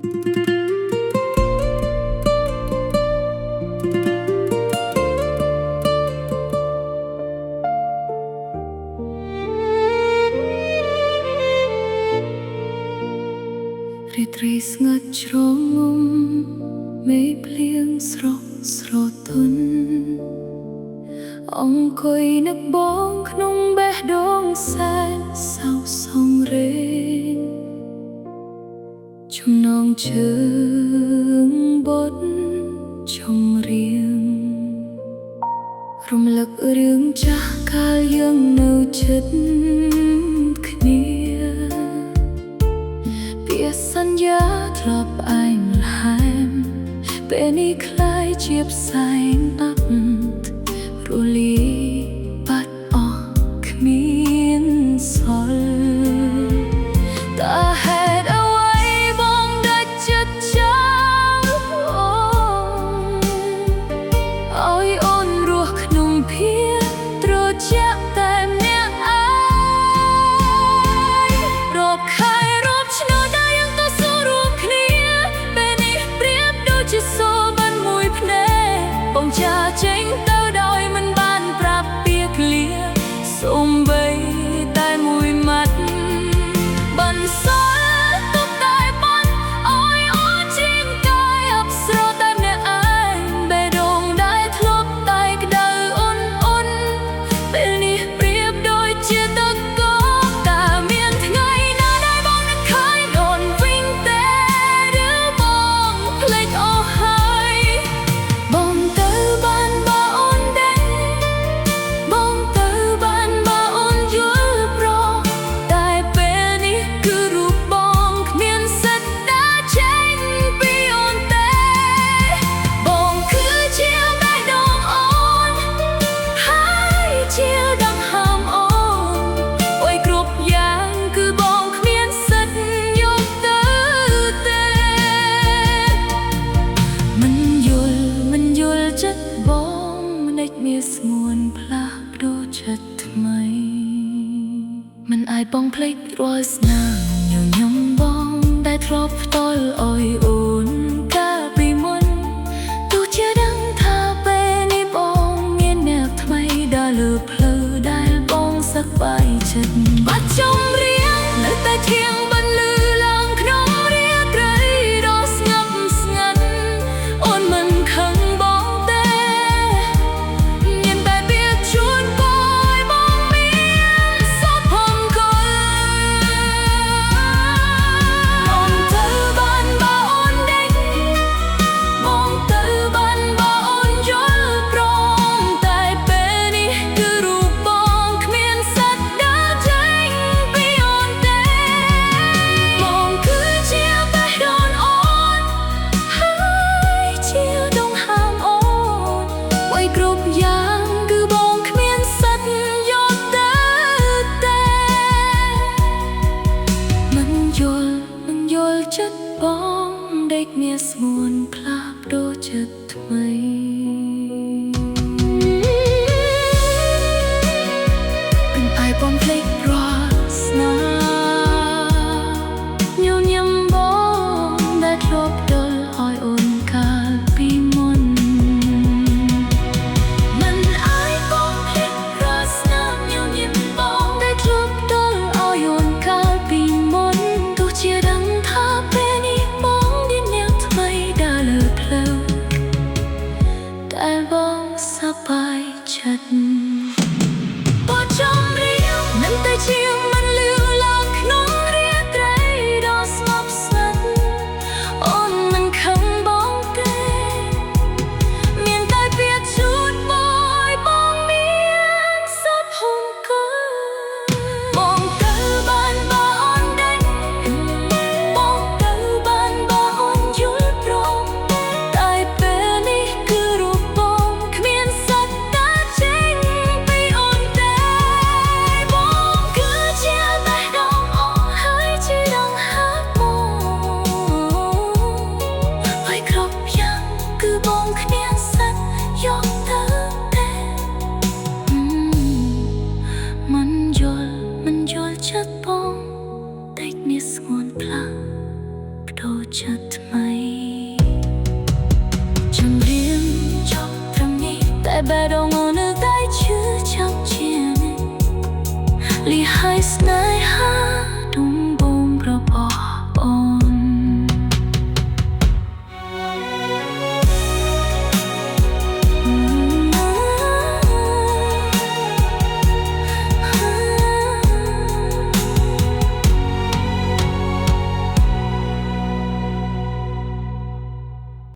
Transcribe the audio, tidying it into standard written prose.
រាត្រីស្ងាត់ជ្រងំមេភ្លៀងស្រស់ស្រទន់អង្គុយនឹកបងក្នុងបេះដូងសែនសៅសងរេងចំណងជើងបត់ចម្រៀងរំលឹករឿងចាស់កាលយើងនៅជិតគ្នាសន្យាធ្លាប់ឯងលហែមពេលនេះคล้ายជាផ្សែងតាប់រលាយបាត់អស់គ្មានសល់តើហេតុអ្វីបងដាច់ចិត្តចាំឲ្យអូនរស់ក្នុងភាពត្រជាក់តែម្នាក់ឯងរកខែរកឆ្នោតជាសូបានមួយភ្នែកបងចាចេញទៅដោយមិនបានប្រាប់ពីឃ្លាសូម្បីតែមួយម៉ាត់បន្សល់ទុកតែបាត់ឲ្យអូនជាងកាយអប្សរតែម្នាក់ឯងបេះដូងដែលធ្លាប់តែក្តៅអ៊ុនពេលនេះប្រៀបដូចជាទឹកកកតើមានថ្ងៃណាដែលបងនឹកឃើញអូនវិញទេឬបងភ្លេចអស់បងទៅបានបើអូនដេញបងទៅបានបើអូនយល់ព្រមតែពេលនេះគឺរូបបងគ្មានសិទ្ធដើរចេញពីអូនទេបងគឺជាបេះដូងអូនហើយជាដង្ហើមអូនអុយគ្រប់យ៉ាងគឺបងគ្មានសិទ្ធយកទៅទេមិនយល់ចិត្តបងម្ដេចមានស្ងួនផ្លាស់ប្ដូរចិត្តថ្មីមិនអាចបងភ្លេចរាល់ស្នាមញញឹមបងដែលធ្លាប់ផ្ទាល់អោយអូនកាលពីមុនទោះជាដឹងថាពេលនេះបងមានអ្នកថ្មីដើរលើផ្លូវដែលបងសប្បាយចិត្តបាត់ចម្រៀងនៅតែធៀងបន្លឺឡើងក្នុងរាត្រីដ៏ស្ងប់ស្ងាត់អូនមិនខឹងចិត្តបងដេកមានស្ងួនផ្លាស់ប្ដូរចិត្តថ្មី